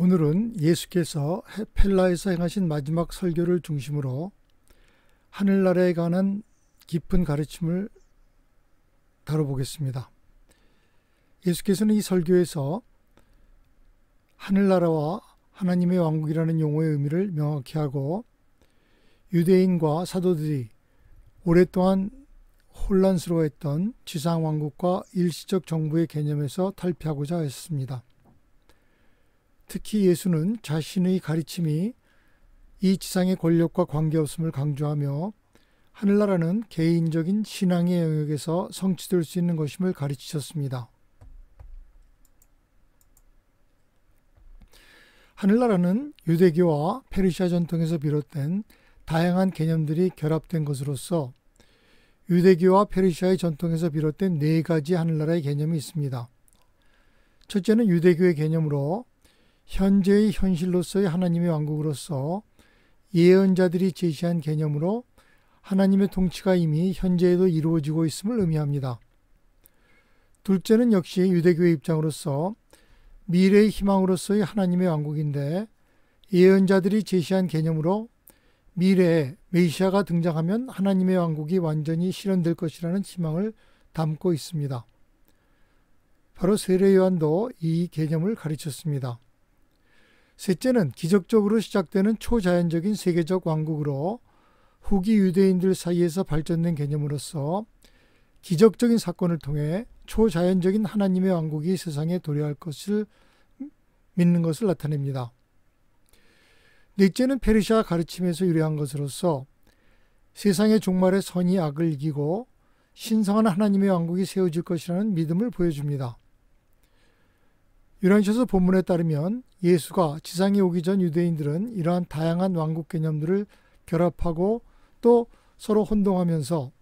오늘은 예수께서 펠라에서 행하신 마지막 설교를 중심으로 하늘나라에 관한 깊은 가르침을 다뤄보겠습니다. 예수께서는 이 설교에서 하늘나라와 하나님의 왕국이라는 용어의 의미를 명확히 하고 유대인과 사도들이 오랫동안 혼란스러워했던 지상왕국과 일시적 정부의 개념에서 탈피하고자 했습니다. 특히 예수는 자신의 가르침이 이 지상의 권력과 관계없음을 강조하며 하늘나라는 개인적인 신앙의 영역에서 성취될 수 있는 것임을 가르치셨습니다. 하늘나라는 유대교와 페르시아 전통에서 비롯된 다양한 개념들이 결합된 것으로서 유대교와 페르시아의 전통에서 비롯된 네 가지 하늘나라의 개념이 있습니다. 첫째는 유대교의 개념으로 현재의 현실로서의 하나님의 왕국으로서 예언자들이 제시한 개념으로 하나님의 통치가 이미 현재에도 이루어지고 있음을 의미합니다. 둘째는 역시 유대교의 입장으로서 미래의 희망으로서의 하나님의 왕국인데 예언자들이 제시한 개념으로 미래에 메시아가 등장하면 하나님의 왕국이 완전히 실현될 것이라는 희망을 담고 있습니다. 바로 세례 요한도 이 개념을 가르쳤습니다. 셋째는 기적적으로 시작되는 초자연적인 세계적 왕국으로 후기 유대인들 사이에서 발전된 개념으로서 기적적인 사건을 통해 초자연적인 하나님의 왕국이 세상에 도래할 것을 믿는 것을 나타냅니다. 넷째는 페르시아 가르침에서 유래한 것으로서 세상의 종말에 선이 악을 이기고 신성한 하나님의 왕국이 세워질 것이라는 믿음을 보여줍니다. 요한일서 본문에 따르면 예수가 지상에 오기 전 유대인들은 이러한 다양한 왕국 개념들을 결합하고 또 서로 혼동하면서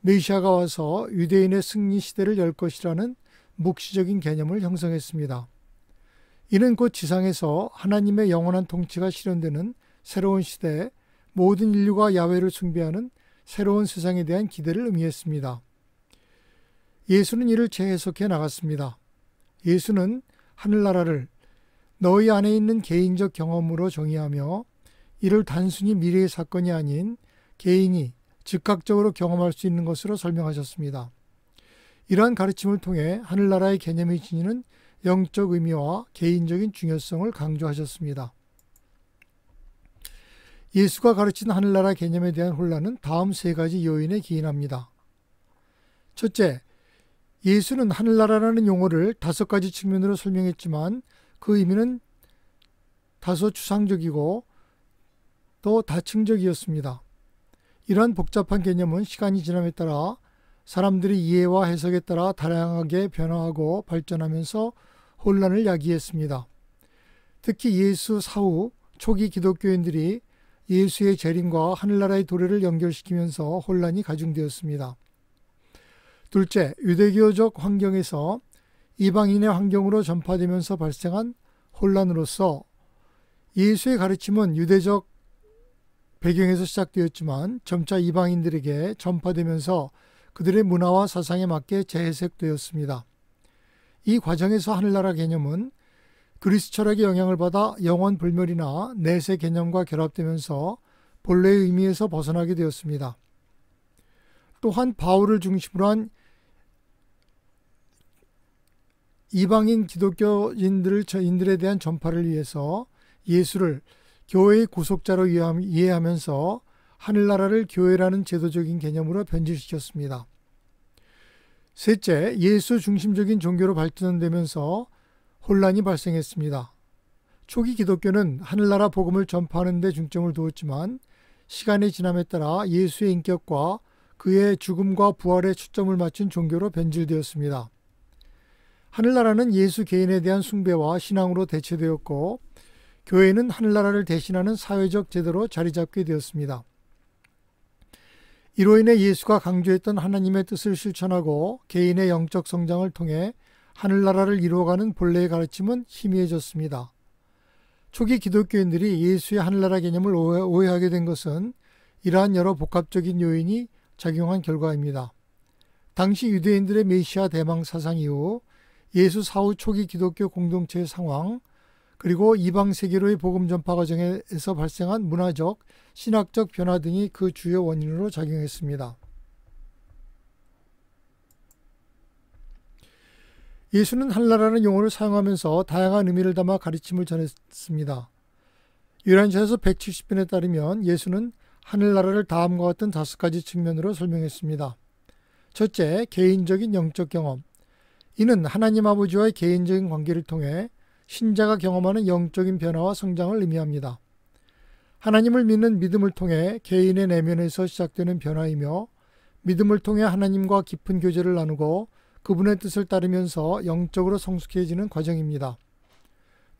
메시아가 와서 유대인의 승리 시대를 열 것이라는 묵시적인 개념을 형성했습니다. 이는 곧 지상에서 하나님의 영원한 통치가 실현되는 새로운 시대에 모든 인류가 야훼를 숭배하는 새로운 세상에 대한 기대를 의미했습니다. 예수는 이를 재해석해 나갔습니다. 예수는 하늘나라를 너희 안에 있는 개인적 경험으로 정의하며 이를 단순히 미래의 사건이 아닌 개인이 즉각적으로 경험할 수 있는 것으로 설명하셨습니다. 이러한 가르침을 통해 하늘나라의 개념이 지니는 영적 의미와 개인적인 중요성을 강조하셨습니다. 예수가 가르친 하늘나라 개념에 대한 혼란은 다음 세 가지 요인에 기인합니다. 첫째, 예수는 하늘나라라는 용어를 5가지 측면으로 설명했지만 그 의미는 다소 추상적이고 또 다층적이었습니다. 이러한 복잡한 개념은 시간이 지남에 따라 사람들의 이해와 해석에 따라 다양하게 변화하고 발전하면서 혼란을 야기했습니다. 특히 예수 사후 초기 기독교인들이 예수의 재림과 하늘나라의 도래를 연결시키면서 혼란이 가중되었습니다. 둘째, 유대교적 환경에서 이방인의 환경으로 전파되면서 발생한 혼란으로서 예수의 가르침은 유대적 배경에서 시작되었지만 점차 이방인들에게 전파되면서 그들의 문화와 사상에 맞게 재해석되었습니다. 이 과정에서 하늘나라 개념은 그리스 철학의 영향을 받아 영원 불멸이나 내세 개념과 결합되면서 본래의 의미에서 벗어나게 되었습니다. 또한 바울을 중심으로 한 이방인 기독교인들에 대한 전파를 위해서 예수를 교회의 구속자로 이해하면서 하늘나라를 교회라는 제도적인 개념으로 변질시켰습니다. 셋째, 예수 중심적인 종교로 발전되면서 혼란이 발생했습니다. 초기 기독교는 하늘나라 복음을 전파하는 데 중점을 두었지만 시간의 지남에 따라 예수의 인격과 그의 죽음과 부활에 초점을 맞춘 종교로 변질되었습니다. 하늘나라는 예수 개인에 대한 숭배와 신앙으로 대체되었고 교회는 하늘나라를 대신하는 사회적 제도로 자리잡게 되었습니다. 이로 인해 예수가 강조했던 하나님의 뜻을 실천하고 개인의 영적 성장을 통해 하늘나라를 이루어가는 본래의 가르침은 희미해졌습니다. 초기 기독교인들이 예수의 하늘나라 개념을 오해하게 된 것은 이러한 여러 복합적인 요인이 작용한 결과입니다. 당시 유대인들의 메시아 대망 사상 이후 예수 사후 초기 기독교 공동체의 상황, 그리고 이방 세계로의 복음 전파 과정에서 발생한 문화적, 신학적 변화 등이 그 주요 원인으로 작용했습니다. 예수는 하늘나라라는 용어를 사용하면서 다양한 의미를 담아 가르침을 전했습니다. 요한일서에서 170편에 따르면 예수는 하늘나라를 다음과 같은 5가지 측면으로 설명했습니다. 첫째, 개인적인 영적 경험. 이는 하나님 아버지와의 개인적인 관계를 통해 신자가 경험하는 영적인 변화와 성장을 의미합니다. 하나님을 믿는 믿음을 통해 개인의 내면에서 시작되는 변화이며, 믿음을 통해 하나님과 깊은 교제를 나누고 그분의 뜻을 따르면서 영적으로 성숙해지는 과정입니다.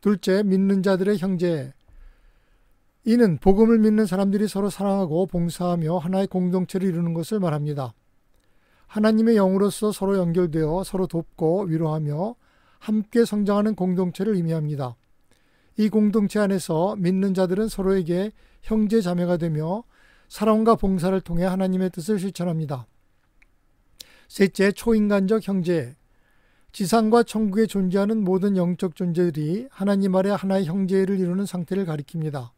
둘째, 믿는 자들의 형제. 이는 복음을 믿는 사람들이 서로 사랑하고 봉사하며 하나의 공동체를 이루는 것을 말합니다. 하나님의 영으로서 서로 연결되어 서로 돕고 위로하며 함께 성장하는 공동체를 의미합니다. 이 공동체 안에서 믿는 자들은 서로에게 형제 자매가 되며 사랑과 봉사를 통해 하나님의 뜻을 실천합니다. 셋째, 초인간적 형제. 지상과 천국에 존재하는 모든 영적 존재들이 하나님 아래 하나의 형제를 이루는 상태를 가리킵니다.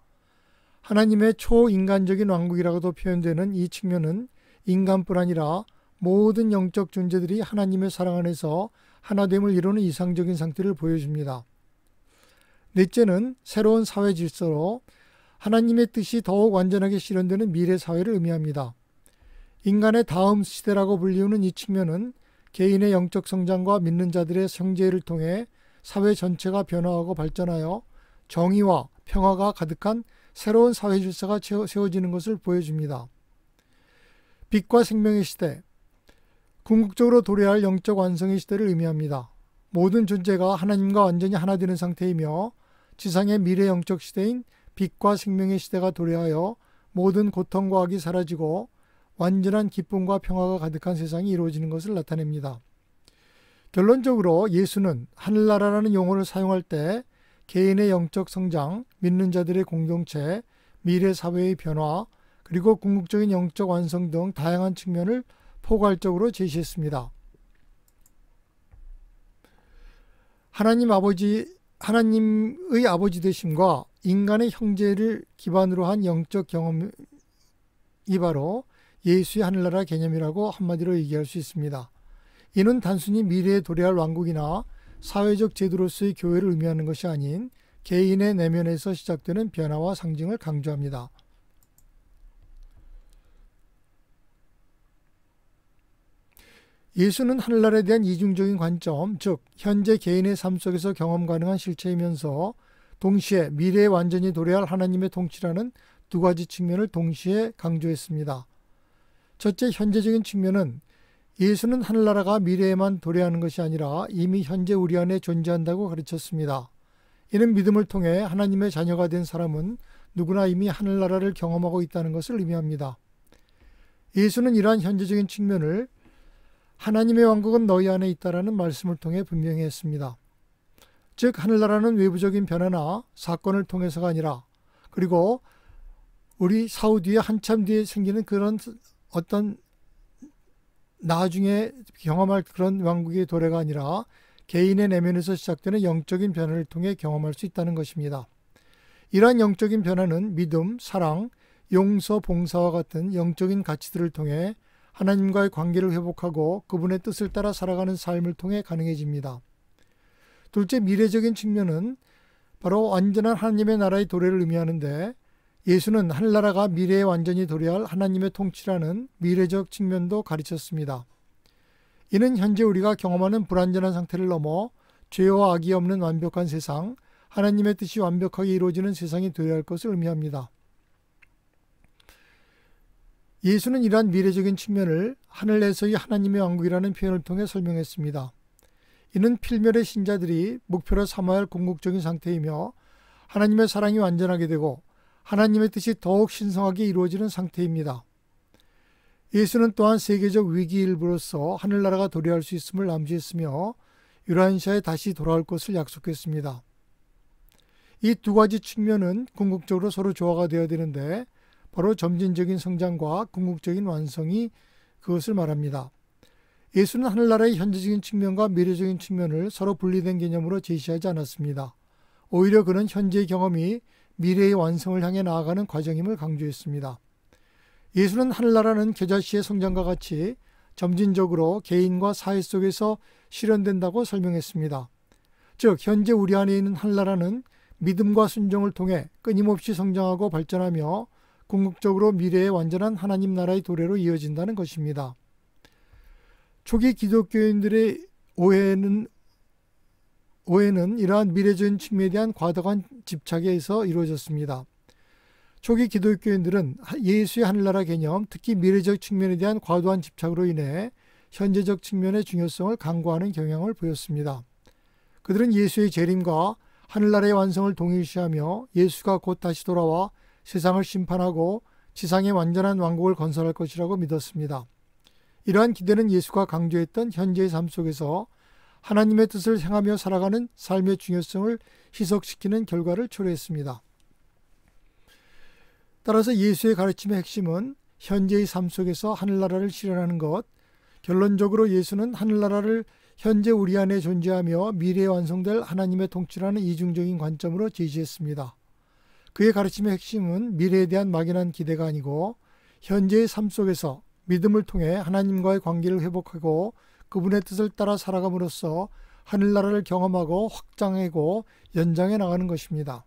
하나님의 초인간적인 왕국이라고도 표현되는 이 측면은 인간뿐 아니라 모든 영적 존재들이 하나님의 사랑 안에서 하나됨을 이루는 이상적인 상태를 보여줍니다. 넷째는 새로운 사회 질서로 하나님의 뜻이 더욱 완전하게 실현되는 미래 사회를 의미합니다. 인간의 다음 시대라고 불리우는 이 측면은 개인의 영적 성장과 믿는 자들의 형제를 통해 사회 전체가 변화하고 발전하여 정의와 평화가 가득한 새로운 사회 질서가 세워지는 것을 보여줍니다. 빛과 생명의 시대, 궁극적으로 도래할 영적 완성의 시대를 의미합니다. 모든 존재가 하나님과 완전히 하나 되는 상태이며 지상의 미래 영적 시대인 빛과 생명의 시대가 도래하여 모든 고통과 악이 사라지고 완전한 기쁨과 평화가 가득한 세상이 이루어지는 것을 나타냅니다. 결론적으로 예수는 하늘나라라는 용어를 사용할 때 개인의 영적 성장, 믿는 자들의 공동체, 미래 사회의 변화, 그리고 궁극적인 영적 완성 등 다양한 측면을 포괄적으로 제시했습니다. 하나님의 아버지 되심과 인간의 형제를 기반으로 한 영적 경험이 바로 예수의 하늘나라 개념이라고 한마디로 얘기할 수 있습니다. 이는 단순히 미래에 도래할 왕국이나 사회적 제도로서의 교회를 의미하는 것이 아닌 개인의 내면에서 시작되는 변화와 상징을 강조합니다. 예수는 하늘나라에 대한 이중적인 관점, 즉 현재 개인의 삶 속에서 경험 가능한 실체이면서 동시에 미래에 완전히 도래할 하나님의 통치라는 두 가지 측면을 동시에 강조했습니다. 첫째, 현재적인 측면은 예수는 하늘나라가 미래에만 도래하는 것이 아니라 이미 현재 우리 안에 존재한다고 가르쳤습니다. 이는 믿음을 통해 하나님의 자녀가 된 사람은 누구나 이미 하늘나라를 경험하고 있다는 것을 의미합니다. 예수는 이러한 현재적인 측면을 하나님의 왕국은 너희 안에 있다라는 말씀을 통해 분명히 했습니다. 즉 하늘나라는 외부적인 변화나 사건을 통해서가 아니라, 그리고 우리 사후 뒤에 한참 뒤에 생기는 그런 어떤 나중에 경험할 그런 왕국의 도래가 아니라 개인의 내면에서 시작되는 영적인 변화를 통해 경험할 수 있다는 것입니다. 이러한 영적인 변화는 믿음, 사랑, 용서, 봉사와 같은 영적인 가치들을 통해 하나님과의 관계를 회복하고 그분의 뜻을 따라 살아가는 삶을 통해 가능해집니다. 둘째, 미래적인 측면은 바로 완전한 하나님의 나라의 도래를 의미하는데, 예수는 하늘나라가 미래에 완전히 도래할 하나님의 통치라는 미래적 측면도 가르쳤습니다. 이는 현재 우리가 경험하는 불완전한 상태를 넘어 죄와 악이 없는 완벽한 세상, 하나님의 뜻이 완벽하게 이루어지는 세상이 되어야 할 것을 의미합니다. 예수는 이러한 미래적인 측면을 하늘에서의 하나님의 왕국이라는 표현을 통해 설명했습니다. 이는 필멸의 신자들이 목표로 삼아야 할 궁극적인 상태이며 하나님의 사랑이 완전하게 되고 하나님의 뜻이 더욱 신성하게 이루어지는 상태입니다. 예수는 또한 세계적 위기 일부로서 하늘나라가 도래할 수 있음을 암시했으며 유라시아에 다시 돌아올 것을 약속했습니다. 이 두 가지 측면은 궁극적으로 서로 조화가 되어야 되는데 바로 점진적인 성장과 궁극적인 완성이 그것을 말합니다. 예수는 하늘나라의 현재적인 측면과 미래적인 측면을 서로 분리된 개념으로 제시하지 않았습니다. 오히려 그는 현재의 경험이 미래의 완성을 향해 나아가는 과정임을 강조했습니다. 예수는 하늘나라는 겨자씨의 성장과 같이 점진적으로 개인과 사회 속에서 실현된다고 설명했습니다. 즉 현재 우리 안에 있는 하늘나라는 믿음과 순종을 통해 끊임없이 성장하고 발전하며 궁극적으로 미래의 완전한 하나님 나라의 도래로 이어진다는 것입니다. 초기 기독교인들의 오해는 이러한 미래적인 측면에 대한 과도한 집착에 의해서 이루어졌습니다. 초기 기독교인들은 예수의 하늘나라 개념, 특히 미래적 측면에 대한 과도한 집착으로 인해 현재적 측면의 중요성을 간과하는 경향을 보였습니다. 그들은 예수의 재림과 하늘나라의 완성을 동일시하며 예수가 곧 다시 돌아와 세상을 심판하고 지상의 완전한 왕국을 건설할 것이라고 믿었습니다. 이러한 기대는 예수가 강조했던 현재의 삶 속에서 하나님의 뜻을 행하며 살아가는 삶의 중요성을 희석시키는 결과를 초래했습니다. 따라서 예수의 가르침의 핵심은 현재의 삶 속에서 하늘나라를 실현하는 것, 결론적으로 예수는 하늘나라를 현재 우리 안에 존재하며 미래에 완성될 하나님의 통치라는 이중적인 관점으로 제시했습니다. 그의 가르침의 핵심은 미래에 대한 막연한 기대가 아니고 현재의 삶 속에서 믿음을 통해 하나님과의 관계를 회복하고 그분의 뜻을 따라 살아감으로써 하늘나라를 경험하고 확장하고 연장해 나가는 것입니다.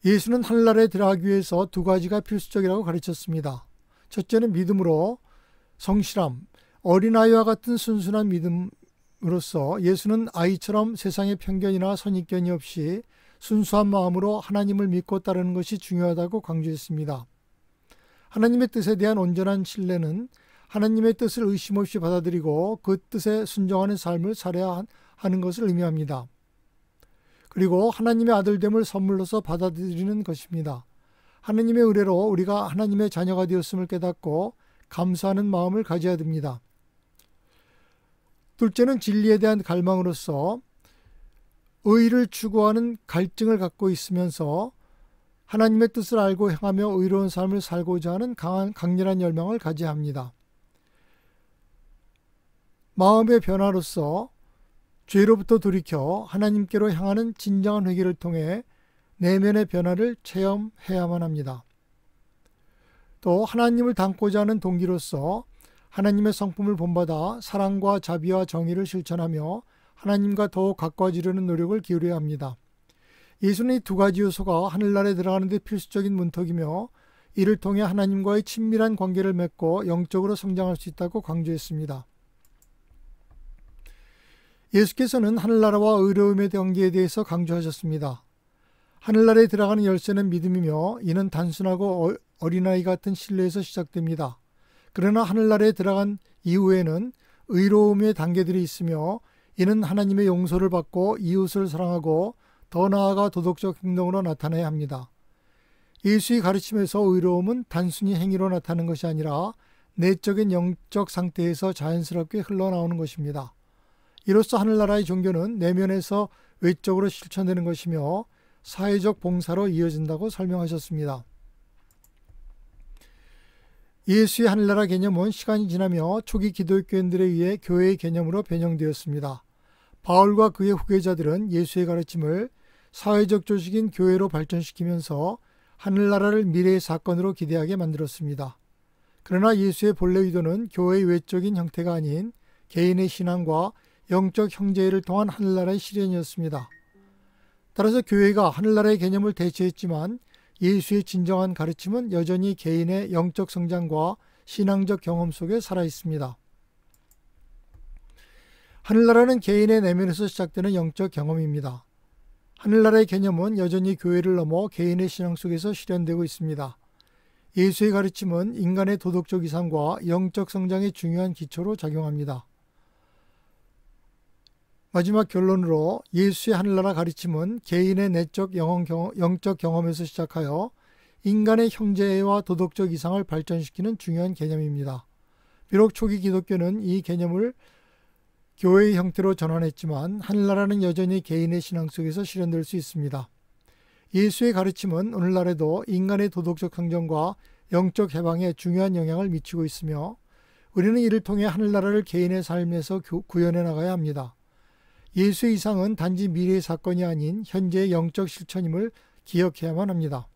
예수는 하늘나라에 들어가기 위해서 두 가지가 필수적이라고 가르쳤습니다. 첫째는 믿음으로 성실함, 어린아이와 같은 순순한 믿음으로써 예수는 아이처럼 세상의 편견이나 선입견이 없이 순수한 마음으로 하나님을 믿고 따르는 것이 중요하다고 강조했습니다. 하나님의 뜻에 대한 온전한 신뢰는 하나님의 뜻을 의심 없이 받아들이고 그 뜻에 순종하는 삶을 살아야 하는 것을 의미합니다. 그리고 하나님의 아들됨을 선물로서 받아들이는 것입니다. 하나님의 은혜로 우리가 하나님의 자녀가 되었음을 깨닫고 감사하는 마음을 가져야 됩니다. 둘째는 진리에 대한 갈망으로서 의를 추구하는 갈증을 갖고 있으면서 하나님의 뜻을 알고 행하며 의로운 삶을 살고자 하는 강렬한 열망을 가져야 합니다. 마음의 변화로서 죄로부터 돌이켜 하나님께로 향하는 진정한 회개를 통해 내면의 변화를 체험해야만 합니다. 또 하나님을 닮고자 하는 동기로서 하나님의 성품을 본받아 사랑과 자비와 정의를 실천하며 하나님과 더욱 가까워지려는 노력을 기울여야 합니다. 예수는 이 두 가지 요소가 하늘나라에 들어가는 데 필수적인 문턱이며 이를 통해 하나님과의 친밀한 관계를 맺고 영적으로 성장할 수 있다고 강조했습니다. 예수께서는 하늘나라와 의로움의 관계에 대해서 강조하셨습니다. 하늘나라에 들어가는 열쇠는 믿음이며 이는 단순하고 어린아이 같은 신뢰에서 시작됩니다. 그러나 하늘나라에 들어간 이후에는 의로움의 단계들이 있으며 이는 하나님의 용서를 받고 이웃을 사랑하고 더 나아가 도덕적 행동으로 나타나야 합니다. 예수의 가르침에서 의로움은 단순히 행위로 나타나는 것이 아니라 내적인 영적 상태에서 자연스럽게 흘러나오는 것입니다. 이로써 하늘나라의 종교는 내면에서 외적으로 실천되는 것이며 사회적 봉사로 이어진다고 설명하셨습니다. 예수의 하늘나라 개념은 시간이 지나며 초기 기독교인들에 의해 교회의 개념으로 변형되었습니다. 바울과 그의 후계자들은 예수의 가르침을 사회적 조직인 교회로 발전시키면서 하늘나라를 미래의 사건으로 기대하게 만들었습니다. 그러나 예수의 본래 의도는 교회의 외적인 형태가 아닌 개인의 신앙과 영적 형제를 통한 하늘나라의 실현이었습니다. 따라서 교회가 하늘나라의 개념을 대체했지만 예수의 진정한 가르침은 여전히 개인의 영적 성장과 신앙적 경험 속에 살아 있습니다. 하늘나라는 개인의 내면에서 시작되는 영적 경험입니다. 하늘나라의 개념은 여전히 교회를 넘어 개인의 신앙 속에서 실현되고 있습니다. 예수의 가르침은 인간의 도덕적 이상과 영적 성장의 중요한 기초로 작용합니다. 마지막 결론으로 예수의 하늘나라 가르침은 개인의 내적 영적 경험에서 시작하여 인간의 형제와 도덕적 이상을 발전시키는 중요한 개념입니다. 비록 초기 기독교는 이 개념을 교회의 형태로 전환했지만 하늘나라는 여전히 개인의 신앙 속에서 실현될 수 있습니다. 예수의 가르침은 오늘날에도 인간의 도덕적 성장과 영적 해방에 중요한 영향을 미치고 있으며 우리는 이를 통해 하늘나라를 개인의 삶에서 구현해 나가야 합니다. 예수의 이상은 단지 미래의 사건이 아닌 현재의 영적 실천임을 기억해야만 합니다.